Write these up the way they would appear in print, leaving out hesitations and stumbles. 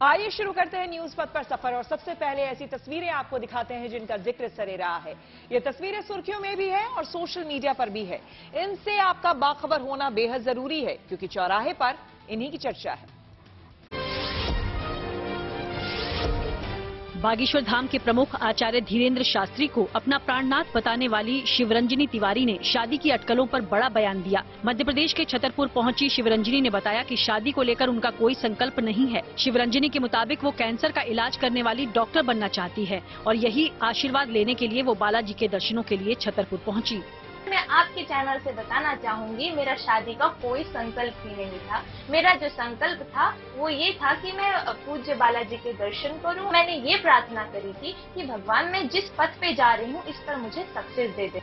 आइए शुरू करते हैं न्यूज पथ पर सफर और सबसे पहले ऐसी तस्वीरें आपको दिखाते हैं जिनका जिक्र सरे रहा है। ये तस्वीरें सुर्खियों में भी है और सोशल मीडिया पर भी है। इनसे आपका बाखबर होना बेहद जरूरी है क्योंकि चौराहे पर इन्हीं की चर्चा है। बागेश्वर धाम के प्रमुख आचार्य धीरेन्द्र शास्त्री को अपना प्राणनाथ बताने वाली शिवरंजनी तिवारी ने शादी की अटकलों पर बड़ा बयान दिया। मध्य प्रदेश के छतरपुर पहुंची शिवरंजनी ने बताया कि शादी को लेकर उनका कोई संकल्प नहीं है। शिवरंजनी के मुताबिक वो कैंसर का इलाज करने वाली डॉक्टर बनना चाहती है और यही आशीर्वाद लेने के लिए वो बालाजी के दर्शनों के लिए छतरपुर पहुंची। मैं आपके चैनल से बताना चाहूंगी, मेरा शादी का कोई संकल्प ही नहीं था। मेरा जो संकल्प था वो ये था कि मैं पूज्य बालाजी के दर्शन करूं। मैंने ये प्रार्थना करी थी कि भगवान मैं जिस पथ पे जा रही हूँ इस पर मुझे सक्सेस दे दे।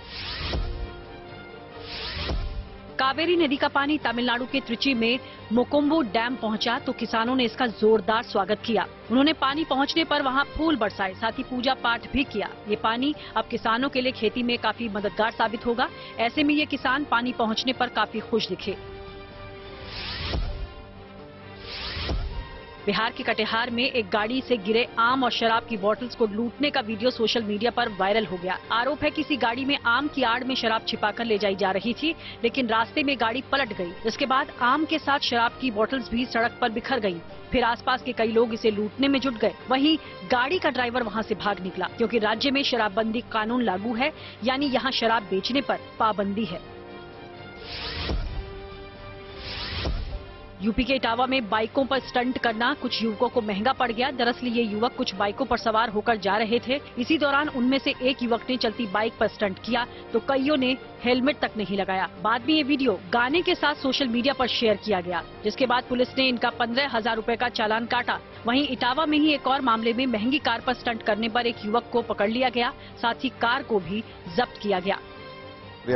कावेरी नदी का पानी तमिलनाडु के त्रिची में मोकोम्बू डैम पहुंचा तो किसानों ने इसका जोरदार स्वागत किया। उन्होंने पानी पहुंचने पर वहां फूल बरसाए, साथ ही पूजा पाठ भी किया। ये पानी अब किसानों के लिए खेती में काफी मददगार साबित होगा। ऐसे में ये किसान पानी पहुंचने पर काफी खुश दिखे। बिहार के कटिहार में एक गाड़ी से गिरे आम और शराब की बोतल्स को लूटने का वीडियो सोशल मीडिया पर वायरल हो गया। आरोप है किसी गाड़ी में आम की आड़ में शराब छिपाकर ले जाई जा रही थी, लेकिन रास्ते में गाड़ी पलट गई। इसके बाद आम के साथ शराब की बोतल्स भी सड़क पर बिखर गईं। फिर आसपास के कई लोग इसे लूटने में जुट गए। वहीं गाड़ी का ड्राइवर वहां से भाग निकला क्योंकि राज्य में शराबबंदी कानून लागू है, यानी यहाँ शराब बेचने पर पाबंदी है। यूपी के इटावा में बाइकों पर स्टंट करना कुछ युवकों को महंगा पड़ गया। दरअसल ये युवक कुछ बाइकों पर सवार होकर जा रहे थे। इसी दौरान उनमें से एक युवक ने चलती बाइक पर स्टंट किया तो कईयों ने हेलमेट तक नहीं लगाया। बाद में ये वीडियो गाने के साथ सोशल मीडिया पर शेयर किया गया, जिसके बाद पुलिस ने इनका 15,000 रुपए का चालान काटा। वहीं इटावा में ही एक और मामले में महंगी कार पर स्टंट करने पर एक युवक को पकड़ लिया गया, साथ ही कार को भी जब्त किया गया।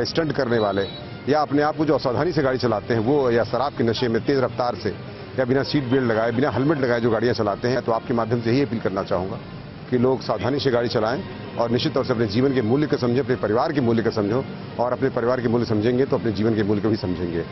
स्टंट करने वाले या अपने आप को जो असावधानी से गाड़ी चलाते हैं वो या शराब के नशे में तेज रफ्तार से या बिना सीट बेल्ट लगाए, बिना हेलमेट लगाए जो गाड़ियां चलाते हैं, तो आपके माध्यम से यही अपील करना चाहूंगा कि लोग सावधानी से गाड़ी चलाएं और निश्चित तौर से अपने जीवन के मूल्य को समझें, अपने परिवार के मूल्य को समझो और अपने परिवार के मूल्य समझेंगे तो अपने जीवन के मूल्य को भी समझेंगे।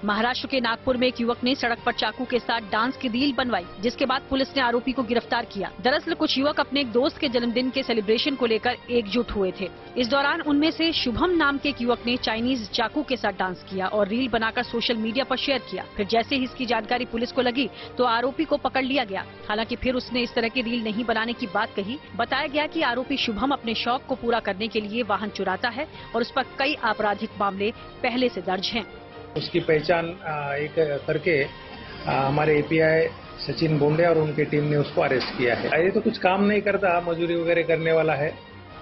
महाराष्ट्र के नागपुर में एक युवक ने सड़क पर चाकू के साथ डांस की रील बनवाई, जिसके बाद पुलिस ने आरोपी को गिरफ्तार किया। दरअसल कुछ युवक अपने एक दोस्त के जन्मदिन के सेलिब्रेशन को लेकर एकजुट हुए थे। इस दौरान उनमें से शुभम नाम के एक युवक ने चाइनीज चाकू के साथ डांस किया और रील बनाकर सोशल मीडिया पर शेयर किया। फिर जैसे ही इसकी जानकारी पुलिस को लगी तो आरोपी को पकड़ लिया गया। हालांकि फिर उसने इस तरह की रील नहीं बनाने की बात कही। बताया गया कि आरोपी शुभम अपने शौक को पूरा करने के लिए वाहन चुराता है और उस पर कई आपराधिक मामले पहले से दर्ज हैं। उसकी पहचान एक करके हमारे एपीआई सचिन बोंडे और उनकी टीम ने उसको अरेस्ट किया है। ये तो कुछ काम नहीं करता, मजदूरी वगैरह करने वाला है।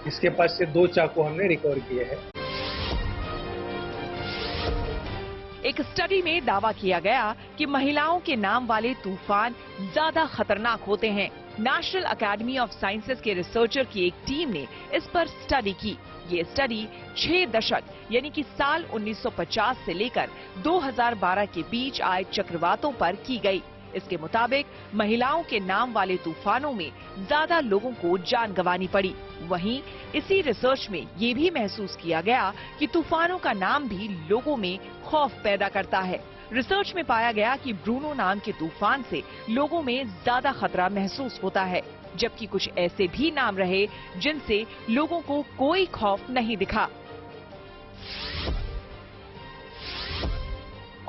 इसके पास से 2 चाकू हमने रिकवर किए हैं। एक स्टडी में दावा किया गया कि महिलाओं के नाम वाले तूफान ज्यादा खतरनाक होते हैं। नेशनल एकेडमी ऑफ साइंसेज के रिसर्चर की एक टीम ने इस पर स्टडी की। ये स्टडी 6 दशक यानी कि साल 1950 से लेकर 2012 के बीच आए चक्रवातों पर की गई। इसके मुताबिक महिलाओं के नाम वाले तूफानों में ज्यादा लोगों को जान गंवानी पड़ी। वहीं इसी रिसर्च में ये भी महसूस किया गया कि तूफानों का नाम भी लोगों में खौफ पैदा करता है। रिसर्च में पाया गया कि ब्रूनो नाम के तूफान से लोगों में ज्यादा खतरा महसूस होता है, जबकि कुछ ऐसे भी नाम रहे जिनसे लोगों को कोई खौफ नहीं दिखा।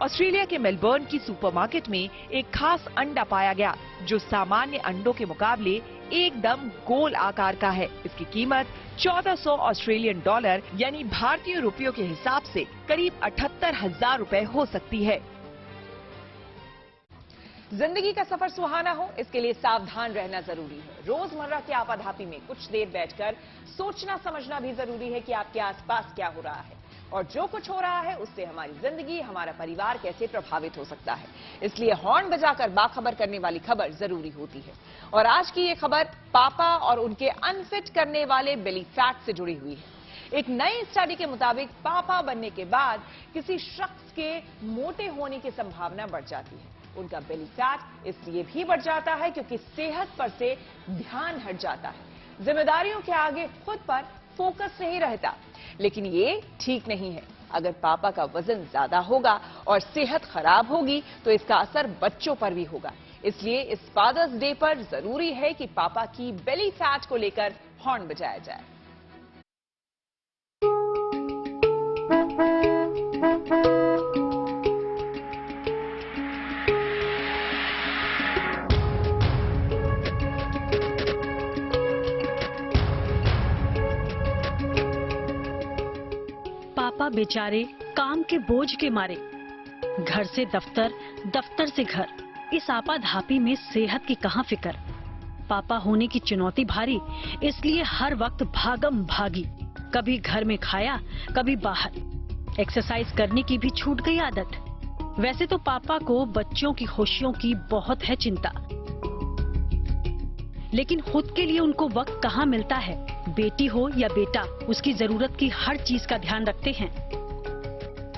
ऑस्ट्रेलिया के मेलबर्न की सुपरमार्केट में एक खास अंडा पाया गया जो सामान्य अंडों के मुकाबले एकदम गोल आकार का है। इसकी कीमत 1400 ऑस्ट्रेलियन डॉलर यानी भारतीय रुपयों के हिसाब से करीब 78,000 रुपए हो सकती है। जिंदगी का सफर सुहाना हो, इसके लिए सावधान रहना जरूरी है। रोजमर्रा की आपाधापी में कुछ देर बैठकर सोचना समझना भी जरूरी है कि आपके आसपास क्या हो रहा है और जो कुछ हो रहा है उससे हमारी जिंदगी, हमारा परिवार कैसे प्रभावित हो सकता है। इसलिए हॉर्न बजाकर बाखबर करने वाली खबर जरूरी होती है। और आज की ये खबर पापा और उनके अनफिट करने वाले बेली फैट से जुड़ी हुई है। एक नई स्टडी के मुताबिक पापा बनने के बाद किसी शख्स के मोटे होने की संभावना बढ़ जाती है। उनका बेली फैट इसलिए भी बढ़ जाता है क्योंकि सेहत पर से ध्यान हट जाता है, जिम्मेदारियों के आगे खुद पर फोकस नहीं रहता। लेकिन ये ठीक नहीं है। अगर पापा का वजन ज्यादा होगा और सेहत खराब होगी तो इसका असर बच्चों पर भी होगा। इसलिए इस फादर्स डे पर जरूरी है कि पापा की बेली फैट को लेकर हॉर्न बजाया जाए। पापा बेचारे काम के बोझ के मारे घर से दफ्तर, दफ्तर से घर, इस आपाधापी में सेहत की कहां फिक्र। पापा होने की चुनौती भारी, इसलिए हर वक्त भागम भागी, कभी घर में खाया कभी बाहर। एक्सरसाइज करने की भी छूट गई आदत। वैसे तो पापा को बच्चों की खुशियों की बहुत है चिंता, लेकिन खुद के लिए उनको वक्त कहाँ मिलता है। बेटी हो या बेटा, उसकी जरूरत की हर चीज का ध्यान रखते हैं।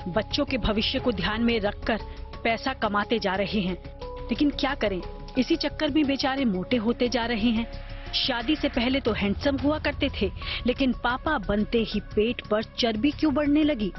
बच्चों के भविष्य को ध्यान में रखकर पैसा कमाते जा रहे हैं, लेकिन क्या करें, इसी चक्कर में बेचारे मोटे होते जा रहे हैं। शादी से पहले तो हैंडसम हुआ करते थे, लेकिन पापा बनते ही पेट पर चर्बी क्यों बढ़ने लगी?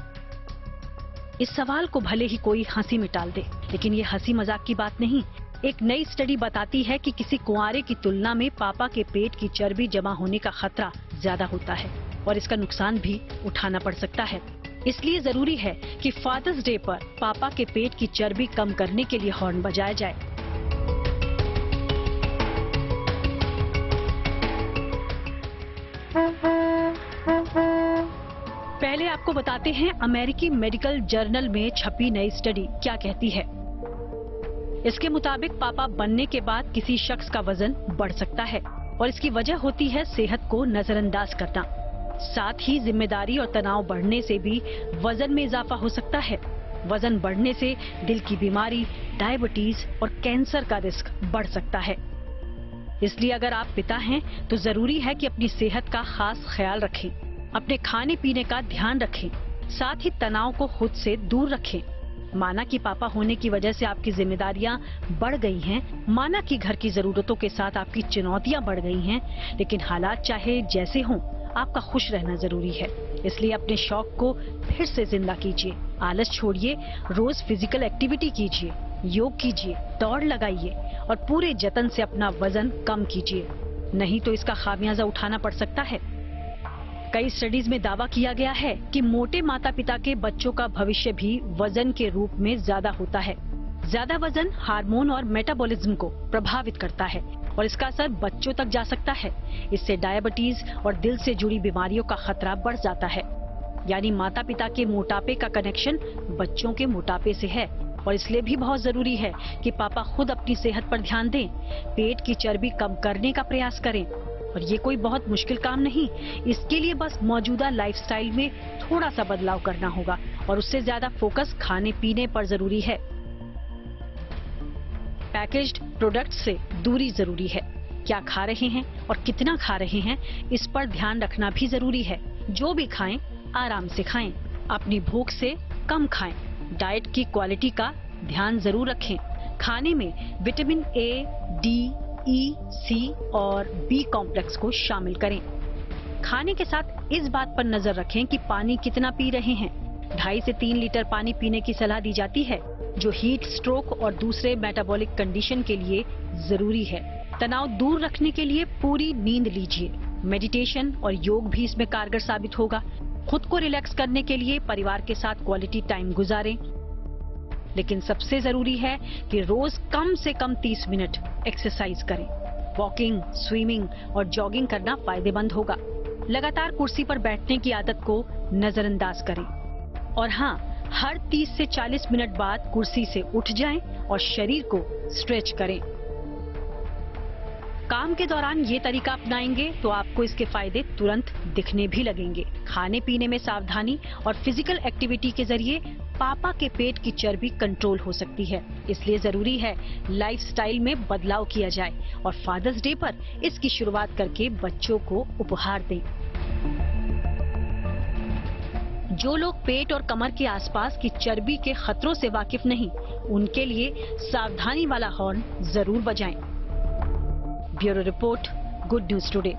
इस सवाल को भले ही कोई हंसी में टाल दे, लेकिन ये हंसी मजाक की बात नहीं। एक नई स्टडी बताती है कि किसी कुंवारे की तुलना में पापा के पेट की चर्बी जमा होने का खतरा ज्यादा होता है और इसका नुकसान भी उठाना पड़ सकता है। इसलिए जरूरी है कि फादर्स डे पर पापा के पेट की चर्बी कम करने के लिए हॉर्न बजाया जाए। पहले आपको बताते हैं अमेरिकी मेडिकल जर्नल में छपी नई स्टडी क्या कहती है। इसके मुताबिक पापा बनने के बाद किसी शख्स का वजन बढ़ सकता है और इसकी वजह होती है सेहत को नजरअंदाज करना। साथ ही जिम्मेदारी और तनाव बढ़ने से भी वजन में इजाफा हो सकता है। वजन बढ़ने से दिल की बीमारी, डायबिटीज और कैंसर का रिस्क बढ़ सकता है। इसलिए अगर आप पिता हैं तो जरूरी है कि अपनी सेहत का खास ख्याल रखें, अपने खाने पीने का ध्यान रखें, साथ ही तनाव को खुद से दूर रखें। माना कि पापा होने की वजह से आपकी जिम्मेदारियां बढ़ गई हैं, माना कि घर की जरूरतों के साथ आपकी चुनौतियां बढ़ गई हैं, लेकिन हालात चाहे जैसे हों, आपका खुश रहना जरूरी है। इसलिए अपने शौक को फिर से जिंदा कीजिए, आलस छोड़िए, रोज फिजिकल एक्टिविटी कीजिए, योग कीजिए, दौड़ लगाइए और पूरे जतन से अपना वजन कम कीजिए, नहीं तो इसका खामियाजा उठाना पड़ सकता है। कई स्टडीज में दावा किया गया है कि मोटे माता पिता के बच्चों का भविष्य भी वजन के रूप में ज्यादा होता है। ज्यादा वजन हार्मोन और मेटाबॉलिज्म को प्रभावित करता है और इसका असर बच्चों तक जा सकता है। इससे डायबिटीज और दिल से जुड़ी बीमारियों का खतरा बढ़ जाता है। यानी माता पिता के मोटापे का कनेक्शन बच्चों के मोटापे से है और इसलिए भी बहुत जरूरी है कि पापा खुद अपनी सेहत पर ध्यान दें, पेट की चर्बी कम करने का प्रयास करें। और ये कोई बहुत मुश्किल काम नहीं, इसके लिए बस मौजूदा लाइफस्टाइल में थोड़ा सा बदलाव करना होगा और उससे ज्यादा फोकस खाने पीने पर जरूरी है। पैकेज्ड प्रोडक्ट से दूरी जरूरी है। क्या खा रहे हैं और कितना खा रहे हैं, इस पर ध्यान रखना भी जरूरी है। जो भी खाएं, आराम से खाएं, अपनी भूख से कम खाएं, डाइट की क्वालिटी का ध्यान जरूर रखें। खाने में विटामिन ए, डी, ई, सी और बी कॉम्प्लेक्स को शामिल करें। खाने के साथ इस बात पर नजर रखें कि पानी कितना पी रहे हैं। 2.5 से 3 लीटर पानी पीने की सलाह दी जाती है, जो हीट स्ट्रोक और दूसरे मेटाबॉलिक कंडीशन के लिए जरूरी है। तनाव दूर रखने के लिए पूरी नींद लीजिए। मेडिटेशन और योग भी इसमें कारगर साबित होगा। खुद को रिलैक्स करने के लिए परिवार के साथ क्वालिटी टाइम गुजारें। लेकिन सबसे जरूरी है कि रोज कम से कम 30 मिनट एक्सरसाइज करें। वॉकिंग, स्विमिंग और जॉगिंग करना फायदेमंद होगा। लगातार कुर्सी पर बैठने की आदत को नजरअंदाज करें और हाँ, हर 30 से 40 मिनट बाद कुर्सी से उठ जाएं और शरीर को स्ट्रेच करें। काम के दौरान ये तरीका अपनाएंगे तो आपको इसके फायदे तुरंत दिखने भी लगेंगे। खाने पीने में सावधानी और फिजिकल एक्टिविटी के जरिए पापा के पेट की चर्बी कंट्रोल हो सकती है। इसलिए जरूरी है लाइफस्टाइल में बदलाव किया जाए और फादर्स डे पर इसकी शुरुआत करके बच्चों को उपहार दें। जो लोग पेट और कमर के आसपास की चर्बी के खतरों से वाकिफ नहीं, उनके लिए सावधानी वाला हॉर्न जरूर बजाएं। Bureau report, good news today.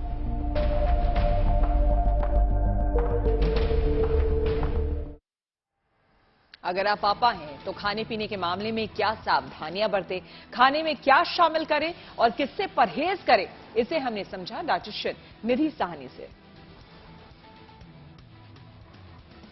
अगर आप पापा हैं तो खाने पीने के मामले में क्या सावधानियां बरतें, खाने में क्या शामिल करें और किससे परहेज करें, इसे हमने समझा डाइटिशियन निधि साहनी से।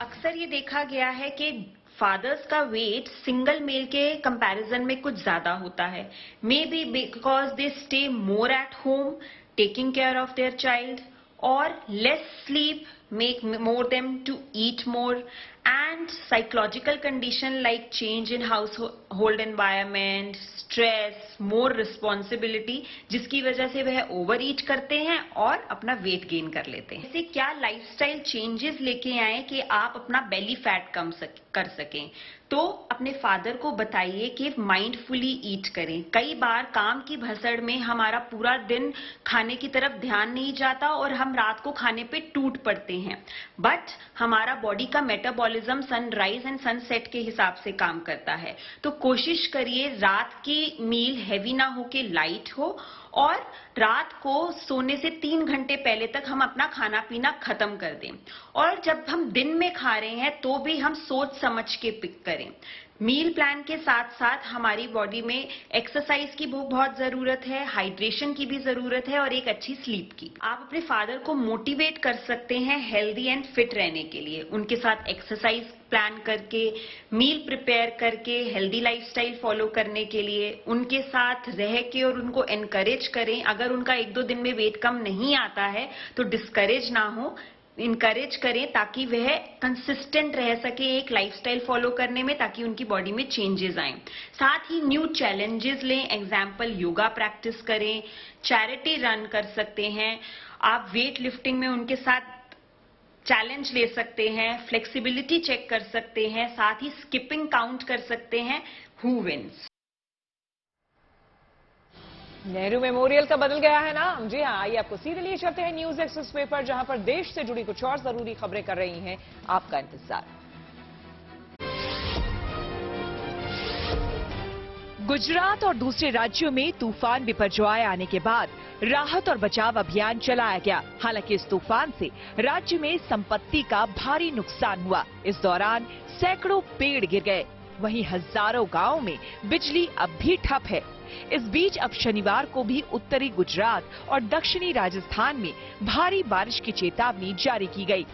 अक्सर ये देखा गया है कि फादर्स का वेट सिंगल मेल के कंपैरिजन में कुछ ज्यादा होता है। May be because they stay more at home taking care of their child, और less sleep make more them to eat more, and psychological condition like change in household environment, stress, more responsibility, जिसकी वजह से वह over ईट करते हैं और अपना weight gain कर लेते हैं। ऐसे क्या लाइफस्टाइल चेंजेस लेके आए कि आप अपना बेली फैट कम कर सकें? तो अपने फादर को बताइए कि माइंडफुली ईट करें। कई बार काम की भसड़ में हमारा पूरा दिन खाने की तरफ ध्यान नहीं जाता और हम रात को खाने पे टूट पड़ते हैं, बट हमारा बॉडी का मेटाबॉलिज्म सनराइज एंड सनसेट के हिसाब से काम करता है। तो कोशिश करिए रात की मील हैवी ना हो के लाइट हो, और रात को सोने से 3 घंटे पहले तक हम अपना खाना पीना खत्म कर दें। और जब हम दिन में खा रहे हैं तो भी हम सोच समझ के पिक करें। मील प्लान के साथ साथ हमारी बॉडी में एक्सरसाइज की बहुत जरूरत है, हाइड्रेशन की भी जरूरत है, और एक अच्छी स्लीप की। आप अपने फादर को मोटिवेट कर सकते हैं हेल्दी एंड फिट रहने के लिए, उनके साथ एक्सरसाइज प्लान करके, मील प्रिपेयर करके, हेल्दी लाइफस्टाइल फॉलो करने के लिए उनके साथ रह के, और उनको एनकरेज करें। अगर उनका 1-2 दिन में वेट कम नहीं आता है तो डिस्करेज ना हो, इनकरेज करें ताकि वह कंसिस्टेंट रह सके एक लाइफस्टाइल फॉलो करने में, ताकि उनकी बॉडी में चेंजेस आए। साथ ही न्यू चैलेंजेस लें, एग्जाम्पल योगा प्रैक्टिस करें, चैरिटी रन कर सकते हैं, आप वेट लिफ्टिंग में उनके साथ चैलेंज ले सकते हैं, फ्लेक्सिबिलिटी चेक कर सकते हैं, साथ ही स्किपिंग काउंट कर सकते हैं, हु विन्स। नेहरू मेमोरियल का बदल गया है नाम। जी हाँ, आइए आपको सीधे लिए चलते हैं न्यूज एक्सप्रेस पेपर, जहां पर देश से जुड़ी कुछ और जरूरी खबरें कर रही हैं आपका इंतजार। गुजरात और दूसरे राज्यों में तूफान बिपरजॉय आने के बाद राहत और बचाव अभियान चलाया गया। हालांकि इस तूफान से राज्य में संपत्ति का भारी नुकसान हुआ। इस दौरान सैकड़ों पेड़ गिर गए, वहीं हजारों गांवों में बिजली अब भी ठप है। इस बीच अब शनिवार को भी उत्तरी गुजरात और दक्षिणी राजस्थान में भारी बारिश की चेतावनी जारी की गई।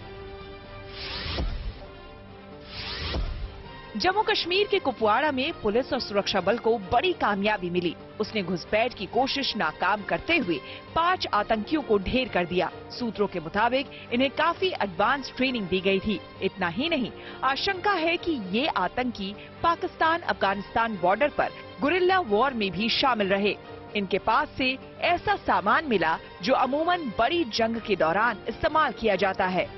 जम्मू कश्मीर के कुपवाड़ा में पुलिस और सुरक्षा बल को बड़ी कामयाबी मिली। उसने घुसपैठ की कोशिश नाकाम करते हुए 5 आतंकियों को ढेर कर दिया। सूत्रों के मुताबिक इन्हें काफी एडवांस ट्रेनिंग दी गई थी। इतना ही नहीं, आशंका है कि ये आतंकी पाकिस्तान अफगानिस्तान बॉर्डर पर गुरिल्ला वॉर में भी शामिल रहे। इनके पास से ऐसा सामान मिला जो अमूमन बड़ी जंग के दौरान इस्तेमाल किया जाता है।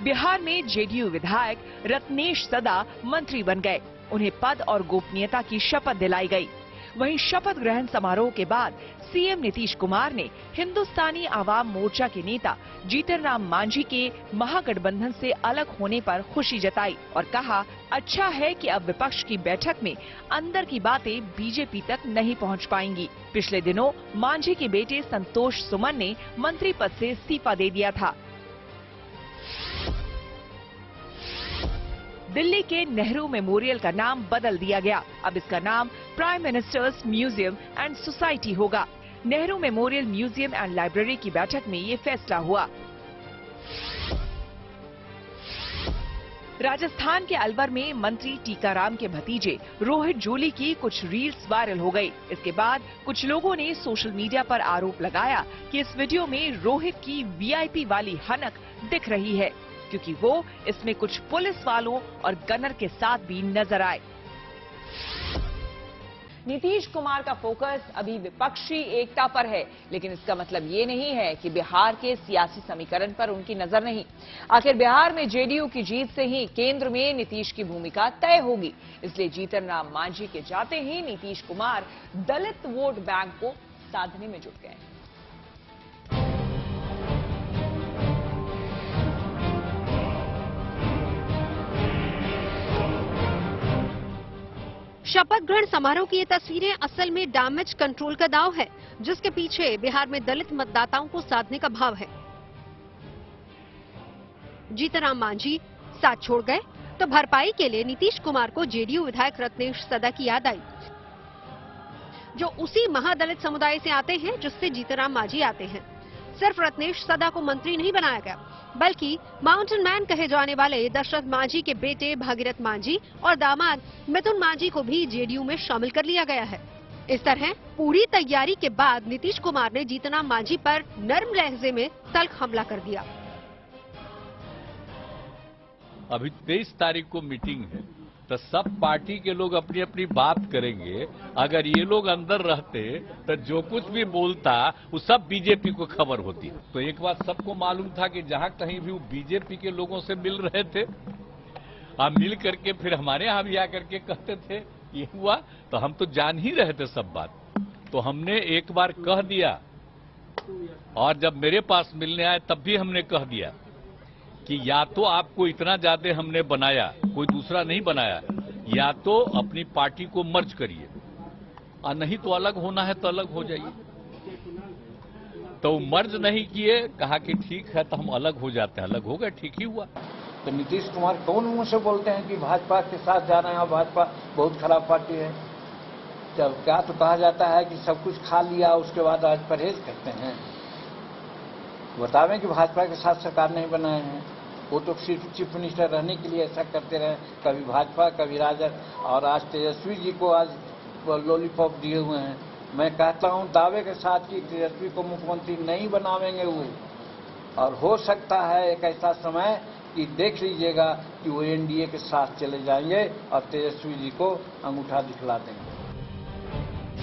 बिहार में जेडीयू विधायक रत्नेश सदा मंत्री बन गए। उन्हें पद और गोपनीयता की शपथ दिलाई गई। वहीं शपथ ग्रहण समारोह के बाद सीएम नीतीश कुमार ने हिंदुस्तानी आवाम मोर्चा के नेता जीतन राम मांझी के महागठबंधन से अलग होने पर खुशी जताई और कहा, अच्छा है कि अब विपक्ष की बैठक में अंदर की बातें बीजेपी तक नहीं पहुंच पाएंगी। पिछले दिनों मांझी के बेटे संतोष सुमन ने मंत्री पद से इस्तीफा दे दिया था। दिल्ली के नेहरू मेमोरियल का नाम बदल दिया गया। अब इसका नाम prime ministers museum and society होगा। Nehru memorial museum and library की बैठक में ये फैसला हुआ। राजस्थान के अलवर में मंत्री टीकाराम के भतीजे रोहित जोली की कुछ रील्स वायरल हो गई। इसके बाद कुछ लोगों ने सोशल मीडिया पर आरोप लगाया कि इस वीडियो में रोहित की वीआईपी वाली हनक दिख रही है, क्योंकि वो इसमें कुछ पुलिस वालों और गनर के साथ भी नजर आए। नीतीश कुमार का फोकस अभी विपक्षी एकता पर है, लेकिन इसका मतलब ये नहीं है कि बिहार के सियासी समीकरण पर उनकी नजर नहीं। आखिर बिहार में जेडीयू की जीत से ही केंद्र में नीतीश की भूमिका तय होगी। इसलिए जीतन राम मांझी के जाते ही नीतीश कुमार दलित वोट बैंक को साधने में जुट गए। शपथ ग्रहण समारोह की ये तस्वीरें असल में डैमेज कंट्रोल का दांव है, जिसके पीछे बिहार में दलित मतदाताओं को साधने का भाव है। जीतनराम मांझी साथ छोड़ गए तो भरपाई के लिए नीतीश कुमार को जेडीयू विधायक रत्नेश सदा की याद आई, जो उसी महादलित समुदाय से आते हैं जिससे जीतनराम मांझी आते हैं। सिर्फ रत्नेश सदा को मंत्री नहीं बनाया गया, बल्कि माउंटेन मैन कहे जाने वाले दशरथ मांझी के बेटे भागीरथ मांझी और दामाद मिथुन मांझी को भी जेडीयू में शामिल कर लिया गया है। इस तरह पूरी तैयारी के बाद नीतीश कुमार ने जीतनराम मांझी पर नर्म लहजे में तल्ख हमला कर दिया। अभी 23 तारीख को मीटिंग है, तो सब पार्टी के लोग अपनी अपनी बात करेंगे। अगर ये लोग अंदर रहते तो जो कुछ भी बोलता वो सब बीजेपी को खबर होती। तो एक बात सबको मालूम था कि जहां कहीं भी वो बीजेपी के लोगों से मिल रहे थे, अब मिल करके फिर हमारे यहां भी आकर के कहते थे ये हुआ, तो हम तो जान ही रहे थे सब बात। तो हमने एक बार कह दिया, और जब मेरे पास मिलने आए तब भी हमने कह दिया कि या तो आपको इतना ज्यादा हमने बनाया, कोई दूसरा नहीं बनाया, या तो अपनी पार्टी को मर्ज करिए, और नहीं तो अलग होना है तो अलग हो जाइए। तो मर्ज नहीं किए, कहा कि ठीक है तो हम अलग हो जाते हैं, अलग हो गए, ठीक ही हुआ। तो नीतीश कुमार कौन मुंह से बोलते हैं कि भाजपा के साथ जा रहे हैं और भाजपा बहुत खराब पार्टी है। जब क्या तो कहा जाता है कि सब कुछ खा लिया उसके बाद आज परहेज करते हैं। बतावें कि भाजपा के साथ सरकार नहीं बनाए हैं, वो तो सिर्फ चीफ मिनिस्टर रहने के लिए ऐसा करते रहे, कभी भाजपा कभी राजद, और आज तेजस्वी जी को आज लॉलीपॉप दिए हुए हैं। मैं कहता हूं दावे के साथ कि तेजस्वी को मुख्यमंत्री नहीं बनावेंगे वो, और हो सकता है एक ऐसा समय कि देख लीजिएगा कि वो एनडीए के साथ चले जाएंगे और तेजस्वी जी को अंगूठा दिखला देंगे।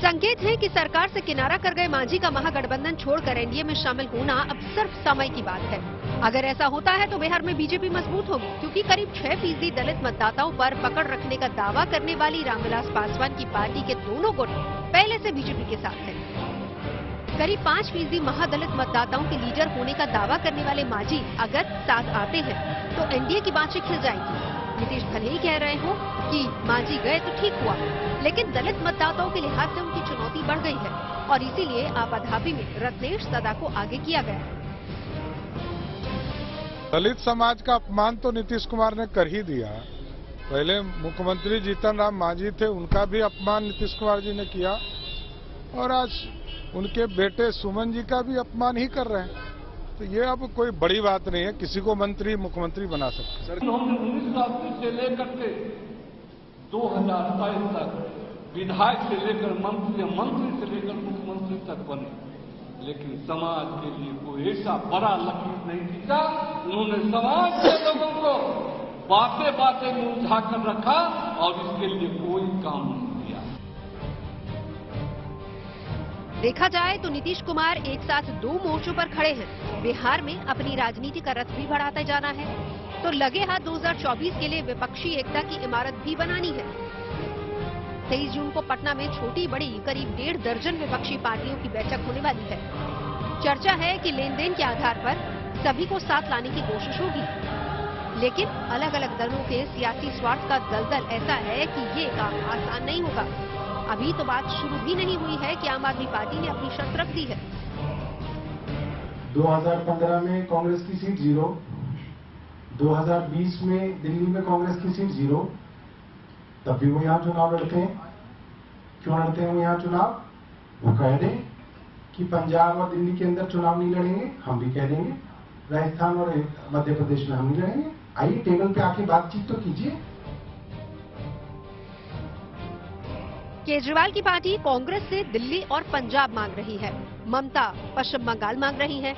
संकेत है कि सरकार से किनारा कर गए मांझी का महागठबंधन छोड़कर एनडीए में शामिल होना अब सिर्फ समय की बात है। अगर ऐसा होता है तो बिहार में बीजेपी मजबूत होगी, क्योंकि करीब 6% दलित मतदाताओं पर पकड़ रखने का दावा करने वाली रामविलास पासवान की पार्टी के दोनों गुट पहले से बीजेपी के साथ हैं। करीब 5% महादलित मतदाताओं के लीडर होने का दावा करने वाले मांझी अगर साथ आते हैं तो एनडीए की बातें खिल जाएंगी। नीतीश भले ही कह रहे हो कि मांझी गए तो ठीक हुआ, लेकिन दलित मतदाताओं के लिहाज से उनकी चुनौती बढ़ गई है, और इसीलिए आपाधापी में रत्नेश सदा को आगे किया गया है। दलित समाज का अपमान तो नीतीश कुमार ने कर ही दिया। पहले मुख्यमंत्री जीतनराम मांझी थे, उनका भी अपमान नीतीश कुमार जी ने किया, और आज उनके बेटे सुमन जी का भी अपमान ही कर रहे हैं। तो ये अब कोई बड़ी बात नहीं है, किसी को मंत्री मुख्यमंत्री बना सकते हैं। हमने 1980 से लेकर के 2027 तक विधायक से लेकर मंत्री, मंत्री से लेकर मुख्यमंत्री तक बने, लेकिन समाज के लिए कोई ऐसा बड़ा लकीर नहीं दिखा। उन्होंने समाज के लोगों को बातें बातें में उलझा कर रखा और इसके लिए कोई काम नहीं किया। देखा जाए तो नीतीश कुमार एक साथ दो मोर्चों पर खड़े हैं। बिहार में अपनी राजनीति का रथ भी बढ़ाते जाना है, तो लगे हाथ 2024 के लिए विपक्षी एकता की इमारत भी बनानी है। 23 जून को पटना में छोटी बड़ी करीब 1.5 दर्जन विपक्षी पार्टियों की बैठक होने वाली है। चर्चा है कि लेन देन के आधार पर सभी को साथ लाने की कोशिश होगी, लेकिन अलग अलग दलों के सियासी स्वार्थ का दलदल ऐसा है कि ये काम आसान नहीं होगा। अभी तो बात शुरू भी नहीं हुई है कि आम आदमी पार्टी ने अपनी शर्त रख दी है। 2015 में कांग्रेस की सीट 0, 2020 में दिल्ली में कांग्रेस की सीट 0, तब भी वो यहाँ चुनाव लड़ते हैं। क्यों लड़ते हैं वो यहाँ चुनाव? वो कह दें कि पंजाब और दिल्ली के अंदर चुनाव नहीं लड़ेंगे, हम भी कह देंगे राजस्थान और मध्य प्रदेश में हम नहीं लड़ेंगे। आइए टेबल पे आके बातचीत तो कीजिए। केजरीवाल की पार्टी कांग्रेस से दिल्ली और पंजाब मांग रही है, ममता पश्चिम बंगाल मांग रही है,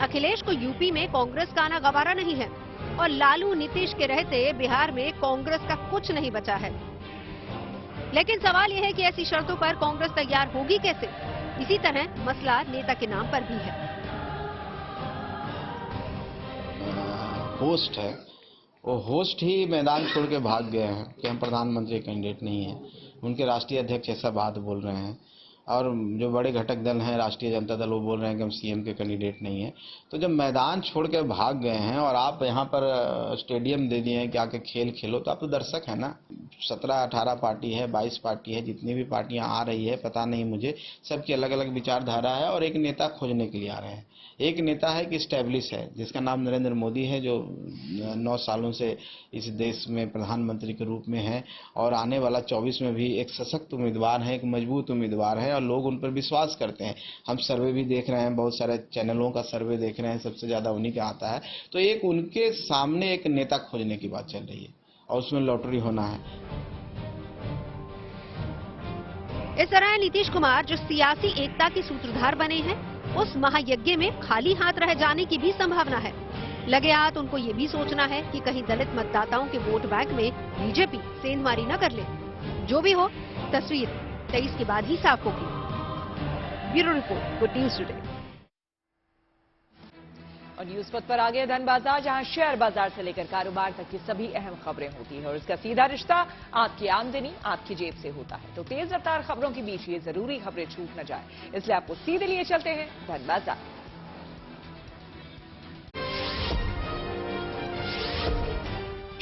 अखिलेश को यूपी में कांग्रेस का आना गवारा नहीं है, और लालू नीतीश के रहते बिहार में कांग्रेस का कुछ नहीं बचा है। लेकिन सवाल यह है कि ऐसी शर्तों पर कांग्रेस तैयार होगी कैसे? इसी तरह मसला नेता के नाम पर भी है। होस्ट है, वो होस्ट ही मैदान छोड़ के भाग गए हैं कि हम प्रधानमंत्री कैंडिडेट नहीं हैं। उनके राष्ट्रीय अध्यक्ष ऐसा बात बोल रहे हैं, और जो बड़े घटक दल हैं राष्ट्रीय जनता दल वो बोल रहे हैं कि हम सीएम के कैंडिडेट नहीं हैं। तो जब मैदान छोड़ के भाग गए हैं और आप यहाँ पर स्टेडियम दे दिए हैं कि आके खेल खेलो, तो आप तो दर्शक हैं ना। 17-18 पार्टी है, 22 पार्टी है, जितनी भी पार्टियां आ रही है पता नहीं मुझे, सबकी अलग अलग विचारधारा है और एक नेता खोजने के लिए आ रहे हैं। एक नेता है कि स्टैब्लिश है जिसका नाम नरेंद्र मोदी है, जो 9 सालों से इस देश में प्रधानमंत्री के रूप में है और आने वाला 24 में भी एक सशक्त उम्मीदवार है, एक मजबूत उम्मीदवार है और लोग उन पर विश्वास करते हैं। हम सर्वे भी देख रहे हैं, बहुत सारे चैनलों का सर्वे देख रहे हैं, सबसे ज़्यादा उन्हीं का आता है। तो एक उनके सामने एक नेता खोजने की बात चल रही है और उसमें लॉटरी होना है। इस तरह नीतीश कुमार जो सियासी एकता के सूत्रधार बने हैं, उस महायज्ञ में खाली हाथ रह जाने की भी संभावना है। लगे हाथ उनको ये भी सोचना है कि कहीं दलित मतदाताओं के वोट बैंक में बीजेपी सेंधमारी न कर ले। जो भी हो, तस्वीर 23 के बाद ही साफ होगी। Bureau report, good news today. और न्यूज पथ पर आगे धन बाजार, जहां शेयर बाजार से लेकर कारोबार तक की सभी अहम खबरें होती है और इसका सीधा रिश्ता आपकी आमदनी आपकी जेब से होता है। तो तेज रफ्तार खबरों के बीच ये जरूरी खबरें छूट न जाए, इसलिए आपको सीधे लिए चलते हैं धन बाजार।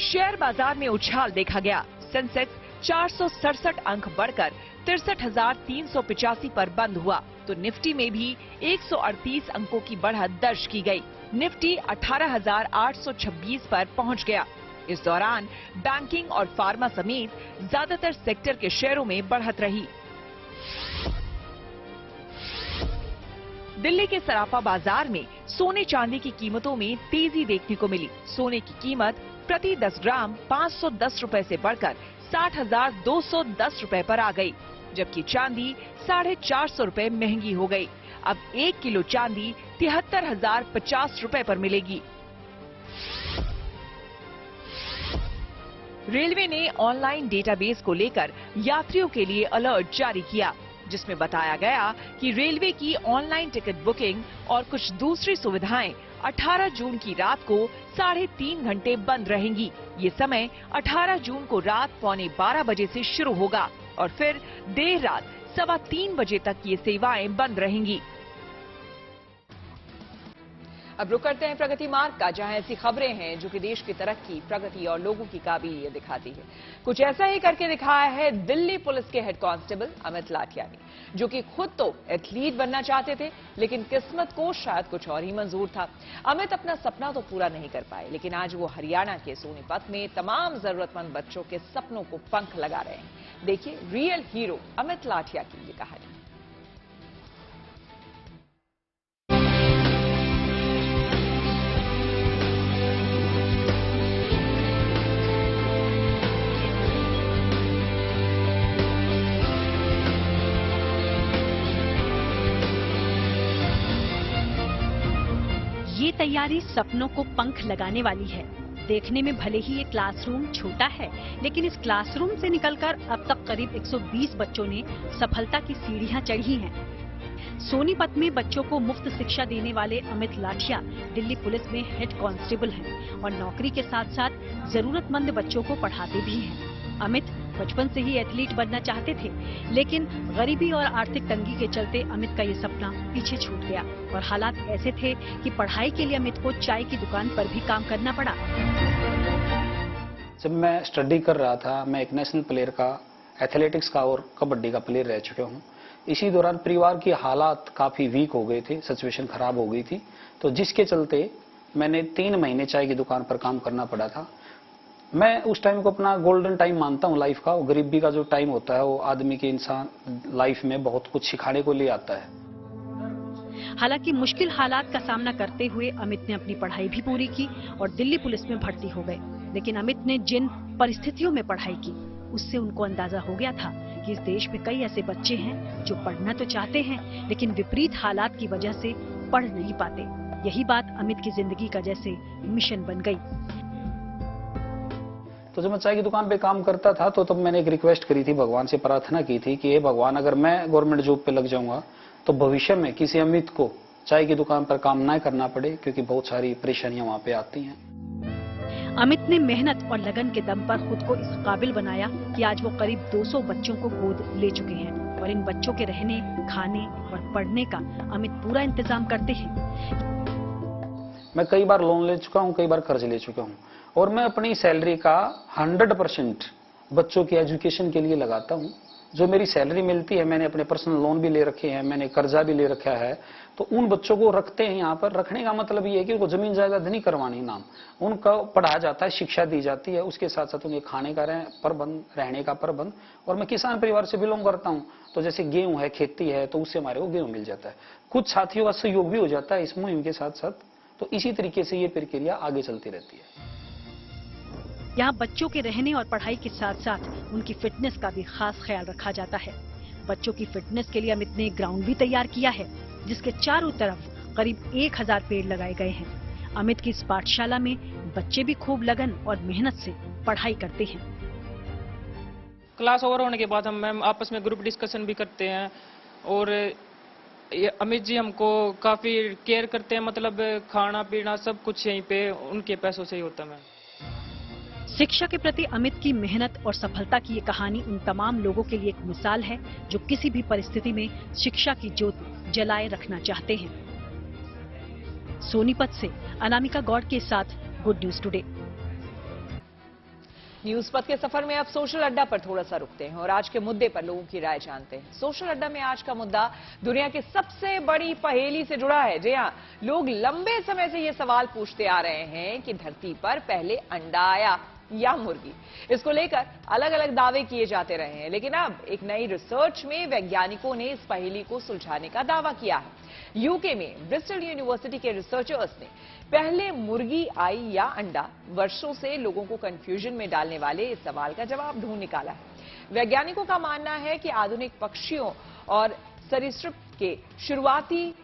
शेयर बाजार में उछाल देखा गया। सेंसेक्स 467 अंक बढ़कर 63,385 पर बंद हुआ, तो निफ्टी में भी 138 अंकों की बढ़त दर्ज की गई। निफ्टी 18,826 पर पहुंच गया। इस दौरान बैंकिंग और फार्मा समेत ज्यादातर सेक्टर के शेयरों में बढ़त रही। दिल्ली के सराफा बाजार में सोने चांदी की कीमतों में तेजी देखने को मिली। सोने की कीमत प्रति 10 ग्राम 510 रुपए से बढ़कर 60,210 रुपए पर आ गई, जबकि चांदी 450 रुपए महंगी हो गई। अब 1 किलो चांदी 73,050 रुपए पर मिलेगी। रेलवे ने ऑनलाइन डेटाबेस को लेकर यात्रियों के लिए अलर्ट जारी किया, जिसमें बताया गया कि रेलवे की ऑनलाइन टिकट बुकिंग और कुछ दूसरी सुविधाएं 18 जून की रात को 3.5 घंटे बंद रहेंगी। ये समय 18 जून को रात 11:15 बजे से शुरू होगा और फिर देर रात 3:15 बजे तक ये सेवाएं बंद रहेंगी। अब रुक करते हैं प्रगति मार्ग का, जहां ऐसी खबरें हैं जो कि देश की तरक्की, प्रगति और लोगों की काबिलियत दिखाती है। कुछ ऐसा ही करके दिखाया है दिल्ली पुलिस के हेड कांस्टेबल अमित लाठिया ने, जो कि खुद तो एथलीट बनना चाहते थे, लेकिन किस्मत को शायद कुछ और ही मंजूर था। अमित अपना सपना तो पूरा नहीं कर पाए, लेकिन आज वो हरियाणा के सोनीपत में तमाम जरूरतमंद बच्चों के सपनों को पंख लगा रहे हैं। देखिए रियल हीरो अमित लाठिया की ये कहानी। ये तैयारी सपनों को पंख लगाने वाली है। देखने में भले ही ये क्लासरूम छोटा है, लेकिन इस क्लासरूम से निकलकर अब तक करीब 120 बच्चों ने सफलता की सीढ़ियां चढ़ी हैं। सोनीपत में बच्चों को मुफ्त शिक्षा देने वाले अमित लाठिया दिल्ली पुलिस में हेड कांस्टेबल हैं और नौकरी के साथ साथ जरूरतमंद बच्चों को पढ़ाते भी हैं। अमित बचपन से ही एथलीट बनना चाहते थे, लेकिन गरीबी और आर्थिक तंगी के चलते अमित का ये सपना पीछे छूट गया और हालात ऐसे थे कि पढ़ाई के लिए अमित को चाय की दुकान पर भी काम करना पड़ा। जब मैं स्टडी कर रहा था, मैं एक नेशनल प्लेयर का, एथलेटिक्स का और कबड्डी का प्लेयर रह चुका हूँ। इसी दौरान परिवार की हालात काफी वीक हो गए थे, सिचुएशन खराब हो गई थी, तो जिसके चलते मैंने 3 महीने चाय की दुकान पर काम करना पड़ा था। मैं उस टाइम को अपना गोल्डन टाइम मानता हूँ लाइफ का। गरीबी का जो टाइम होता है वो आदमी के इंसान लाइफ में बहुत कुछ सिखाने को ले आता है। हालांकि मुश्किल हालात का सामना करते हुए अमित ने अपनी पढ़ाई भी पूरी की और दिल्ली पुलिस में भर्ती हो गए। लेकिन अमित ने जिन परिस्थितियों में पढ़ाई की, उससे उनको अंदाजा हो गया था कि इस देश में कई ऐसे बच्चे हैं जो पढ़ना तो चाहते हैं, लेकिन विपरीत हालात की वजह से पढ़ नहीं पाते। यही बात अमित की जिंदगी का जैसे मिशन बन गई। तो जब मैं चाय की दुकान पे काम करता था, तो तब मैंने एक रिक्वेस्ट करी थी, भगवान से प्रार्थना की थी कि हे भगवान, अगर मैं गवर्नमेंट जॉब पे लग जाऊंगा तो भविष्य में किसी अमित को चाय की दुकान पर काम ना करना पड़े, क्योंकि बहुत सारी परेशानियां वहां पे आती हैं। अमित ने मेहनत और लगन के दम पर खुद को इस काबिल बनाया कि आज वो करीब 200 बच्चों को गोद ले चुके हैं और इन बच्चों के रहने, खाने और पढ़ने का अमित पूरा इंतजाम करते हैं। मैं कई बार लोन ले चुका हूं, कई बार कर्ज ले चुका हूं और मैं अपनी सैलरी का 100% बच्चों की एजुकेशन के लिए लगाता हूं। जो मेरी सैलरी मिलती है, मैंने अपने पर्सनल लोन भी ले रखे हैं, मैंने कर्जा भी ले रखा है, तो उन बच्चों को रखते हैं यहाँ पर। रखने का मतलब ये है कि उनको जमीन जायदाद नहीं करवानी नाम, उनका पढ़ाया जाता है, शिक्षा दी जाती है, उसके साथ साथ उन्हें खाने का प्रबंध, रहने का प्रबंध। और मैं किसान परिवार से बिलोंग करता हूँ, तो जैसे गेहूं है, खेती है, तो उससे हमारे को गेहूं मिल जाता है। कुछ साथियों का सहयोग भी हो जाता है इस मुहिम के साथ साथ। तो इसी तरीके से ये प्रक्रिया आगे चलती रहती है। यहाँ बच्चों के रहने और पढ़ाई के साथ साथ उनकी फिटनेस का भी खास ख्याल रखा जाता है। बच्चों की फिटनेस के लिए अमित ने ग्राउंड भी तैयार किया है, जिसके चारों तरफ करीब 1000 पेड़ लगाए गए हैं। अमित की इस पाठशाला में बच्चे भी खूब लगन और मेहनत से पढ़ाई करते हैं। क्लास ओवर होने के बाद हम मैम आपस में ग्रुप डिस्कशन भी करते हैं और अमित जी हमको काफी केयर करते हैं, मतलब खाना पीना सब कुछ यहीं पे उनके पैसों से ही होता है। मैम शिक्षा के प्रति अमित की मेहनत और सफलता की ये कहानी उन तमाम लोगों के लिए एक मिसाल है जो किसी भी परिस्थिति में शिक्षा की ज्योति जलाए रखना चाहते हैं। सोनीपत से अनामिका गौड़ के साथ गुड न्यूज टुडे। न्यूज पथ के सफर में अब सोशल अड्डा पर थोड़ा सा रुकते हैं और आज के मुद्दे पर लोगों की राय जानते हैं। सोशल अड्डा में आज का मुद्दा दुनिया की सबसे बड़ी पहेली से जुड़ा है। जी हां, लोग लंबे समय से ये सवाल पूछते आ रहे हैं कि धरती पर पहले अंडा आया या मुर्गी। इसको लेकर अलग अलग दावे किए जाते रहे हैं, लेकिन अब एक नई रिसर्च में वैज्ञानिकों ने इस पहेली को सुलझाने का दावा किया है। यूके में ब्रिस्टल यूनिवर्सिटी के रिसर्चर्स ने पहले मुर्गी आई या अंडा, वर्षों से लोगों को कंफ्यूजन में डालने वाले इस सवाल का जवाब ढूंढ निकाला है। वैज्ञानिकों का मानना है कि आधुनिक पक्षियों और सरीसृप के शुरुआती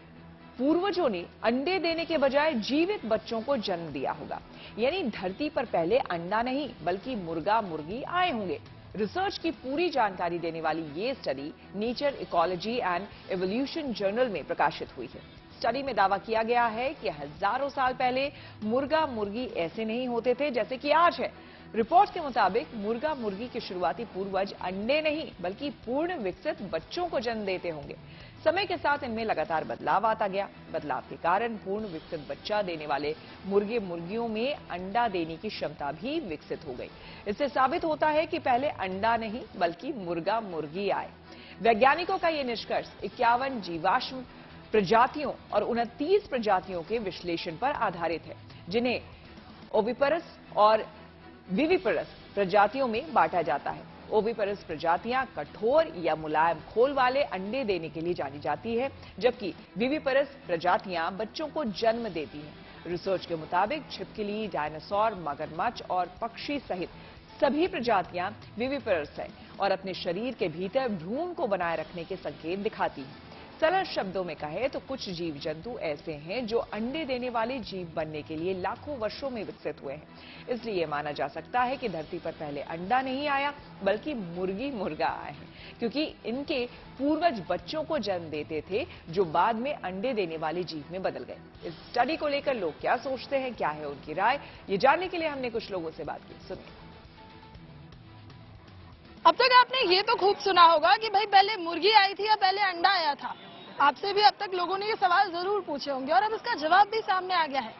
पूर्वजों ने अंडे देने के बजाय जीवित बच्चों को जन्म दिया होगा, यानी धरती पर पहले अंडा नहीं बल्कि मुर्गा मुर्गी आए होंगे। रिसर्च की पूरी जानकारी देने वाली ये study nature ecology and evolution journal में प्रकाशित हुई है। स्टडी में दावा किया गया है कि हजारों साल पहले मुर्गा मुर्गी ऐसे नहीं होते थे जैसे कि आज है। रिपोर्ट के मुताबिक मुर्गा मुर्गी के शुरुआती पूर्वज अंडे नहीं बल्कि पूर्ण विकसित बच्चों को जन्म देते होंगे। समय के साथ इनमें लगातार बदलाव आता गया। बदलाव के कारण पूर्ण विकसित बच्चा देने वाले मुर्गे मुर्गियों में अंडा देने की क्षमता भी विकसित हो गई। इससे साबित होता है कि पहले अंडा नहीं बल्कि मुर्गा मुर्गी आए। वैज्ञानिकों का यह निष्कर्ष 51 जीवाश्म प्रजातियों और 29 प्रजातियों के विश्लेषण पर आधारित है, जिन्हें ओविपरस और विविपरस प्रजातियों में बांटा जाता है। ओविपरस प्रजातियां कठोर या मुलायम खोल वाले अंडे देने के लिए जानी जाती है, जबकि विविपरस प्रजातियां बच्चों को जन्म देती हैं। रिसर्च के मुताबिक छिपकली, डायनासोर, मगरमच्छ और पक्षी सहित सभी प्रजातियां विविपरस हैं और अपने शरीर के भीतर भ्रूण को बनाए रखने के संकेत दिखाती हैं। सरल शब्दों में कहे तो कुछ जीव जंतु ऐसे हैं जो अंडे देने वाले जीव बनने के लिए लाखों वर्षों में विकसित हुए हैं। इसलिए यह माना जा सकता है कि धरती पर पहले अंडा नहीं आया बल्कि मुर्गी मुर्गा आए हैं, क्योंकि इनके पूर्वज बच्चों को जन्म देते थे जो बाद में अंडे देने वाले जीव में बदल गए। इस स्टडी को लेकर लोग क्या सोचते हैं, क्या है उनकी राय, ये जानने के लिए हमने कुछ लोगों से बात की। सुनिए। अब तक आपने ये तो खूब सुना होगा कि भाई पहले मुर्गी आई थी या पहले अंडा आया था। आपसे भी अब तक लोगों ने ये सवाल जरूर पूछे होंगे और अब इसका जवाब भी सामने आ गया है।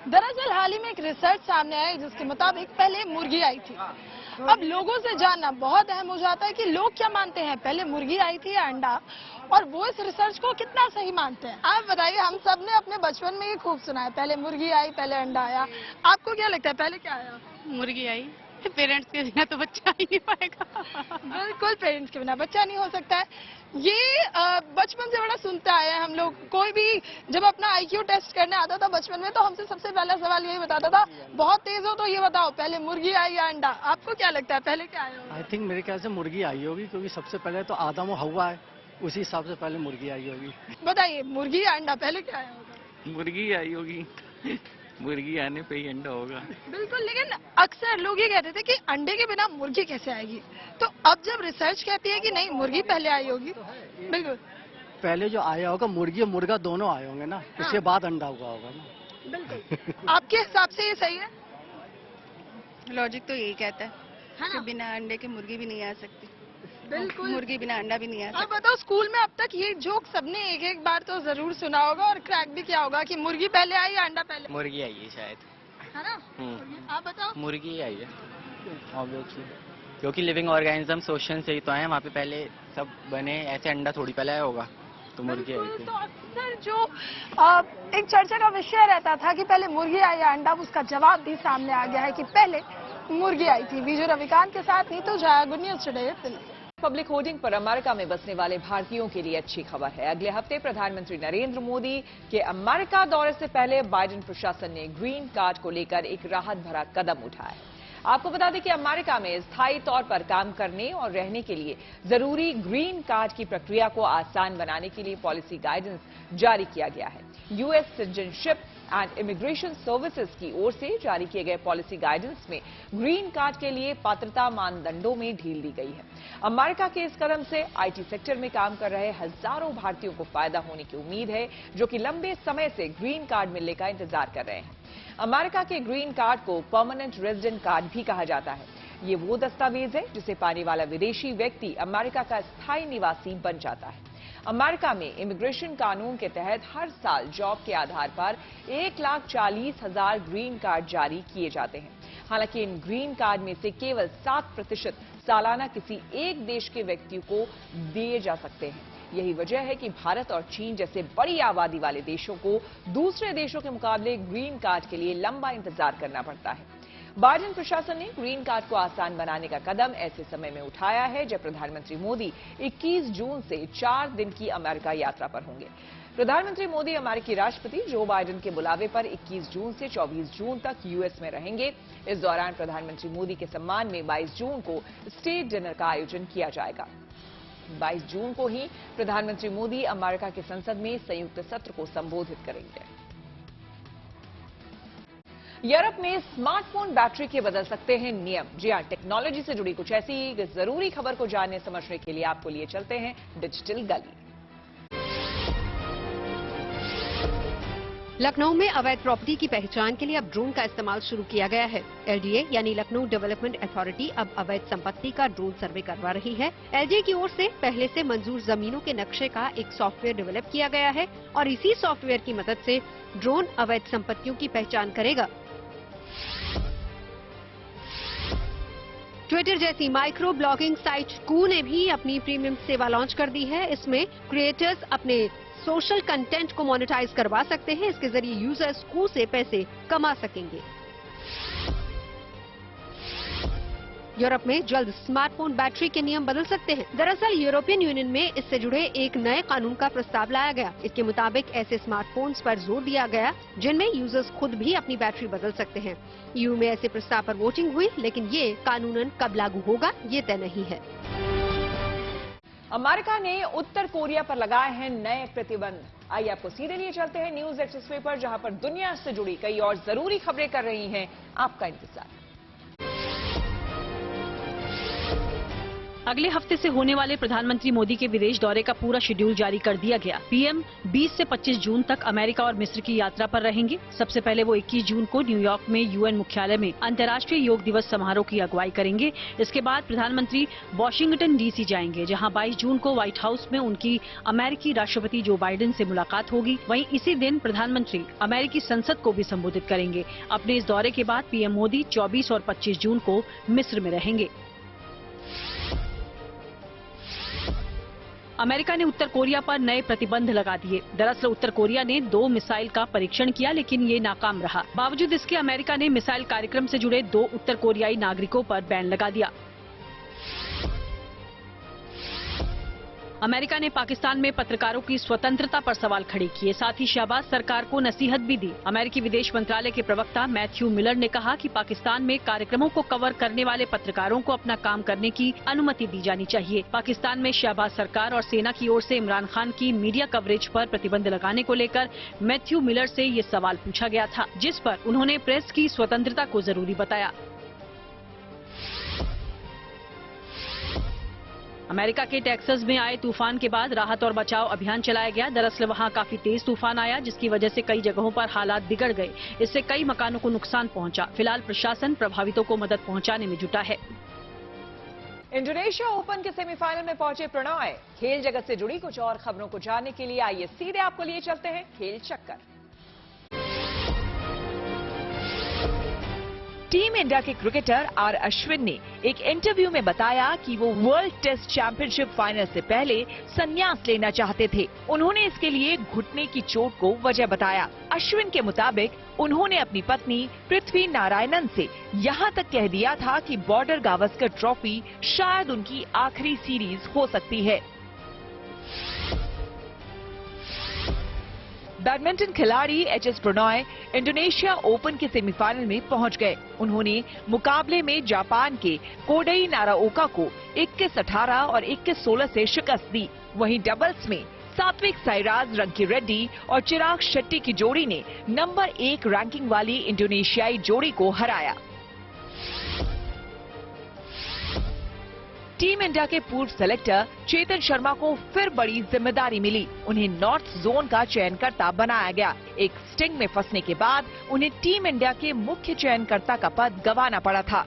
दरअसल हाल ही में एक रिसर्च सामने आई जिसके मुताबिक पहले मुर्गी आई थी। अब लोगों से जानना बहुत अहम हो जाता है कि लोग क्या मानते हैं, पहले मुर्गी आई थी या अंडा, और वो इस रिसर्च को कितना सही मानते हैं। आप बताइए, हम सब ने अपने बचपन में ये खूब सुना है, पहले मुर्गी आई पहले अंडा आया। आपको क्या लगता है पहले क्या आया? मुर्गी आई। पेरेंट्स के बिना तो बच्चा ही नहीं पाएगा। बिल्कुल, पेरेंट्स के बिना बच्चा नहीं हो सकता है। ये बचपन से बड़ा सुनते आए हैं हम लोग। कोई भी जब अपना IQ टेस्ट करने आता था बचपन में तो हमसे सबसे पहला सवाल यही बताता था, बहुत तेज हो तो ये बताओ पहले मुर्गी आई या अंडा। आपको क्या लगता है पहले क्या आया? आई थिंक मेरे ख्याल से मुर्गी आई होगी, क्योंकि सबसे पहले तो आदम और हव्वा है, उसी हिसाब से पहले मुर्गी आई होगी। बताइए, मुर्गी या अंडा पहले क्या आया होगा? मुर्गी आई होगी। मुर्गी आने पे ही अंडा होगा। बिल्कुल, लेकिन अक्सर लोग ये कहते थे कि अंडे के बिना मुर्गी कैसे आएगी, तो अब जब रिसर्च कहती है कि नहीं मुर्गी पहले आई होगी। बिल्कुल, पहले जो आया होगा मुर्गी और मुर्गा दोनों आए होंगे ना, उसके बाद अंडा हुआ होगा ना। बिल्कुल। आपके हिसाब से ये सही है? लॉजिक तो यही कहता है कि बिना अंडे के मुर्गी भी नहीं आ सकती। बिल्कुल, मुर्गी बिना अंडा भी नहीं आ सकती। अब बताओ, स्कूल में अब तक ये जोक सबने एक एक बार तो जरूर सुना होगा और क्रैक भी किया होगा कि मुर्गी पहले आई या अंडा पहले? मुर्गी आई है शायद, है ना? आप बताओ। मुर्गी ही आई है ऑब्वियसली, क्योंकि लिविंग ऑर्गेनिज्म सोशन से ही तो है, वहाँ पे पहले सब बने, ऐसे अंडा थोड़ी पहले आया होगा, तो मुर्गी आई थी। तो अक्सर जो एक चर्चा का विषय रहता था कि पहले मुर्गी आई या अंडा, उसका जवाब भी सामने आ गया है कि पहले मुर्गी आई थी। विजय रविकांत के साथ Neetu Jha, good news today. Public hoarding पर अमेरिका में बसने वाले भारतीयों के लिए अच्छी खबर है। अगले हफ्ते प्रधानमंत्री नरेंद्र मोदी के अमेरिका दौरे से पहले बाइडेन प्रशासन ने ग्रीन कार्ड को लेकर एक राहत भरा कदम उठाया है। आपको बता दें कि अमेरिका में स्थायी तौर पर काम करने और रहने के लिए जरूरी ग्रीन कार्ड की प्रक्रिया को आसान बनाने के लिए पॉलिसी गाइडेंस जारी किया गया है। US citizenship and immigration services की ओर से जारी किए गए पॉलिसी गाइडेंस में ग्रीन कार्ड के लिए पात्रता मानदंडों में ढील दी गई है। अमेरिका के इस कदम से आईटी सेक्टर में काम कर रहे हजारों भारतीयों को फायदा होने की उम्मीद है, जो कि लंबे समय से ग्रीन कार्ड मिलने का इंतजार कर रहे हैं। अमेरिका के ग्रीन कार्ड को परमानेंट रेजिडेंट कार्ड भी कहा जाता है। ये वो दस्तावेज है जिसे पाने वाला विदेशी व्यक्ति अमेरिका का स्थायी निवासी बन जाता है। अमेरिका में इमिग्रेशन कानून के तहत हर साल जॉब के आधार पर 1,40,000 ग्रीन कार्ड जारी किए जाते हैं। हालांकि इन ग्रीन कार्ड में से केवल 7% सालाना किसी एक देश के व्यक्ति को दिए जा सकते हैं। यही वजह है कि भारत और चीन जैसे बड़ी आबादी वाले देशों को दूसरे देशों के मुकाबले ग्रीन कार्ड के लिए लंबा इंतजार करना पड़ता है। बाइडेन प्रशासन ने ग्रीन कार्ड को आसान बनाने का कदम ऐसे समय में उठाया है जब प्रधानमंत्री मोदी 21 जून से 4 दिन की अमेरिका यात्रा पर होंगे। प्रधानमंत्री मोदी अमेरिकी राष्ट्रपति जो बाइडेन के बुलावे पर 21 जून से 24 जून तक यूएस में रहेंगे। इस दौरान प्रधानमंत्री मोदी के सम्मान में 22 जून को स्टेट डिनर का आयोजन किया जाएगा। 22 जून को ही प्रधानमंत्री मोदी अमेरिका की संसद में संयुक्त सत्र को संबोधित करेंगे। यूरोप में स्मार्टफोन बैटरी के बदल सकते हैं नियम। जी हां, टेक्नोलॉजी से जुड़ी कुछ ऐसी जरूरी खबर को जानने समझने के लिए आपको लिए चलते हैं डिजिटल गली। लखनऊ में अवैध प्रॉपर्टी की पहचान के लिए अब ड्रोन का इस्तेमाल शुरू किया गया है। एलडीए यानी लखनऊ डेवलपमेंट अथॉरिटी अब अवैध संपत्ति का ड्रोन सर्वे करवा रही है। एलडीए की ओर से पहले से मंजूर जमीनों के नक्शे का एक सॉफ्टवेयर डेवलप किया गया है और इसी सॉफ्टवेयर की मदद से ड्रोन अवैध संपत्तियों की पहचान करेगा। ट्विटर जैसी माइक्रो ब्लॉगिंग साइट कू ने भी अपनी प्रीमियम सेवा लॉन्च कर दी है। इसमें क्रिएटर्स अपने सोशल कंटेंट को मोनेटाइज करवा सकते हैं। इसके जरिए यूजर्स कू से पैसे कमा सकेंगे। यूरोप में जल्द स्मार्टफोन बैटरी के नियम बदल सकते हैं। दरअसल यूरोपियन यूनियन में इससे जुड़े एक नए कानून का प्रस्ताव लाया गया। इसके मुताबिक ऐसे स्मार्टफोन्स पर जोर दिया गया जिनमें यूजर्स खुद भी अपनी बैटरी बदल सकते हैं। यूएई में ऐसे प्रस्ताव पर वोटिंग हुई, लेकिन ये कानूनन कब लागू होगा ये तय नहीं है। अमेरिका ने उत्तर कोरिया पर लगाए हैं नए प्रतिबंध। आइए आपको सीधे लिए चलते हैं न्यूज एक्सप्रेस पर, जहां पर दुनिया से जुड़ी कई और जरूरी खबरें कर रही हैं आपका इंतजार। अगले हफ्ते से होने वाले प्रधानमंत्री मोदी के विदेश दौरे का पूरा शेड्यूल जारी कर दिया गया। पीएम 20 से 25 जून तक अमेरिका और मिस्र की यात्रा पर रहेंगे। सबसे पहले वो 21 जून को न्यूयॉर्क में यूएन मुख्यालय में अंतर्राष्ट्रीय योग दिवस समारोह की अगुवाई करेंगे। इसके बाद प्रधानमंत्री वॉशिंगटन डीसी जाएंगे, जहां 22 जून को व्हाइट हाउस में उनकी अमेरिकी राष्ट्रपति जो बाइडेन से मुलाकात होगी। वहीं इसी दिन प्रधानमंत्री अमेरिकी संसद को भी संबोधित करेंगे। अपने इस दौरे के बाद पीएम मोदी 24 और 25 जून को मिस्र में रहेंगे। अमेरिका ने उत्तर कोरिया पर नए प्रतिबंध लगा दिए। दरअसल उत्तर कोरिया ने 2 मिसाइल का परीक्षण किया, लेकिन ये नाकाम रहा। बावजूद इसके अमेरिका ने मिसाइल कार्यक्रम से जुड़े 2 उत्तर कोरियाई नागरिकों पर बैन लगा दिया। अमेरिका ने पाकिस्तान में पत्रकारों की स्वतंत्रता पर सवाल खड़े किए। साथ ही शहबाज सरकार को नसीहत भी दी। अमेरिकी विदेश मंत्रालय के प्रवक्ता मैथ्यू मिलर ने कहा कि पाकिस्तान में कार्यक्रमों को कवर करने वाले पत्रकारों को अपना काम करने की अनुमति दी जानी चाहिए। पाकिस्तान में शहबाज सरकार और सेना की ओर से इमरान खान की मीडिया कवरेज पर प्रतिबंध लगाने को लेकर मैथ्यू मिलर से ये सवाल पूछा गया था, जिस पर उन्होंने प्रेस की स्वतंत्रता को जरूरी बताया। अमेरिका के टेक्सास में आए तूफान के बाद राहत और बचाव अभियान चलाया गया। दरअसल वहां काफी तेज तूफान आया, जिसकी वजह से कई जगहों पर हालात बिगड़ गए। इससे कई मकानों को नुकसान पहुंचा। फिलहाल प्रशासन प्रभावितों को मदद पहुंचाने में जुटा है। इंडोनेशिया ओपन के सेमीफाइनल में पहुंचे प्रणॉय। खेल जगत से जुड़ी कुछ और खबरों को जानने के लिए आइए सीधे आपको लिए चलते हैं खेल चक्कर। टीम इंडिया के क्रिकेटर आर अश्विन ने एक इंटरव्यू में बताया कि वो वर्ल्ड टेस्ट चैंपियनशिप फाइनल से पहले संन्यास लेना चाहते थे। उन्होंने इसके लिए घुटने की चोट को वजह बताया। अश्विन के मुताबिक उन्होंने अपनी पत्नी पृथ्वी नारायणन से यहाँ तक कह दिया था कि बॉर्डर गावस्कर ट्रॉफी शायद उनकी आखिरी सीरीज हो सकती है। बैडमिंटन खिलाड़ी एच.एस. प्रणॉय इंडोनेशिया ओपन के सेमीफाइनल में पहुंच गए। उन्होंने मुकाबले में जापान के कोडई नाराओका को 21-18 और 21-16 से शिकस्त दी। वहीं डबल्स में सात्विक साईराज रंकीरेड्डी और चिराग शेट्टी की जोड़ी ने नंबर 1 रैंकिंग वाली इंडोनेशियाई जोड़ी को हराया। टीम इंडिया के पूर्व सेलेक्टर चेतन शर्मा को फिर बड़ी जिम्मेदारी मिली। उन्हें नॉर्थ जोन का चयनकर्ता बनाया गया। एक स्टिंग में फंसने के बाद उन्हें टीम इंडिया के मुख्य चयनकर्ता का पद गंवाना पड़ा था।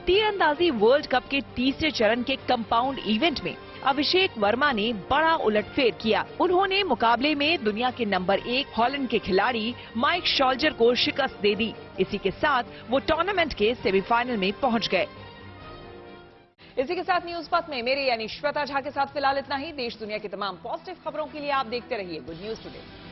तीरंदाजी वर्ल्ड कप के तीसरे चरण के कंपाउंड इवेंट में अभिषेक वर्मा ने बड़ा उलटफेर किया। उन्होंने मुकाबले में दुनिया के नंबर 1 हॉलैंड के खिलाड़ी माइक शॉल्जर को शिकस्त दे दी। इसी के साथ वो टूर्नामेंट के सेमीफाइनल में पहुंच गए। इसी के साथ न्यूज पथ में मेरे यानी श्वेता झा के साथ फिलहाल इतना ही। देश दुनिया की तमाम पॉजिटिव खबरों के लिए आप देखते रहिए गुड न्यूज टुडे।